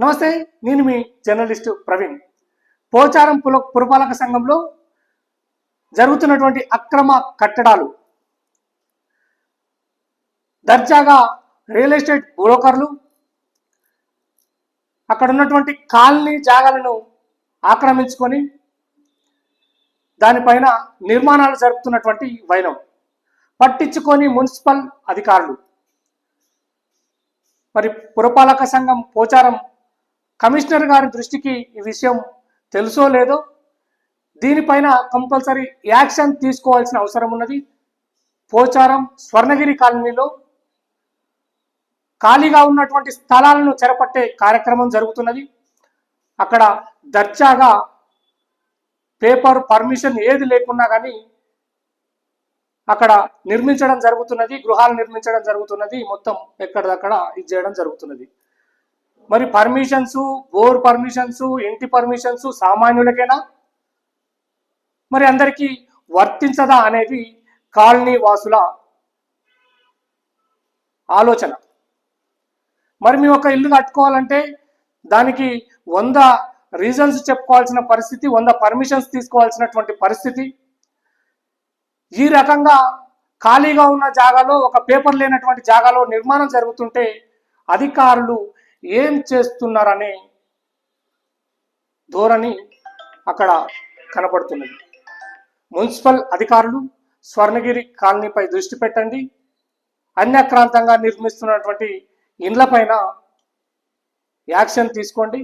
నమస్తే, నేను మీ జర్నలిస్ట్ ప్రవీణ్. పోచారం పురపాలక సంఘంలో జరుగుతున్నటువంటి అక్రమ కట్టడాలు, దర్జాగా రియల్ ఎస్టేట్ బ్రోకర్లు అక్కడ ఉన్నటువంటి కాలనీ జాగాలను ఆక్రమించుకొని దానిపైన నిర్మాణాలు జరుపుతున్నటువంటి వైనం పట్టించుకొని మున్సిపల్ అధికారులు. మరి పురపాలక సంఘం పోచారం కమిషనర్ గారి దృష్టికి ఈ విషయం తెలుసో లేదో, దీనిపైన కంపల్సరీ యాక్షన్ తీసుకోవాల్సిన అవసరం ఉన్నది. పోచారం స్వర్ణగిరి కాలనీలో ఖాళీగా ఉన్నటువంటి స్థలాలను చెరపట్టే కార్యక్రమం జరుగుతున్నది. అక్కడ దర్జాగా పేపర్ పర్మిషన్ ఏది లేకున్నా కానీ అక్కడ నిర్మించడం జరుగుతున్నది, గృహాలు నిర్మించడం జరుగుతున్నది. మొత్తం ఎక్కడిదక్కడ ఇది చేయడం జరుగుతున్నది. మరి పర్మిషన్స్, బోర్ పర్మిషన్స్, ఇంటి పర్మిషన్స్ సామాన్యులకేనా, మరి అందరికీ వర్తించదా అనేది కాలనీ వాసుల ఆలోచన. మరి మేము ఒక ఇల్లు కట్టుకోవాలంటే దానికి 100 రీజన్స్ చెప్పుకోవాల్సిన పరిస్థితి, 100 పర్మిషన్స్ తీసుకోవాల్సినటువంటి పరిస్థితి. ఈ రకంగా ఖాళీగా ఉన్న జాగాలో, ఒక పేపర్ లేనటువంటి జాగాలో నిర్మాణం జరుగుతుంటే అధికారులు ఏం చేస్తున్నారనే ధోరణి అక్కడ కనపడుతున్నది. మున్సిపల్ అధికారులు స్వర్ణగిరి కాలనీపై దృష్టి పెట్టండి. అన్యాక్రాంతంగా నిర్మిస్తున్నటువంటి ఇండ్లపైన యాక్షన్ తీసుకోండి.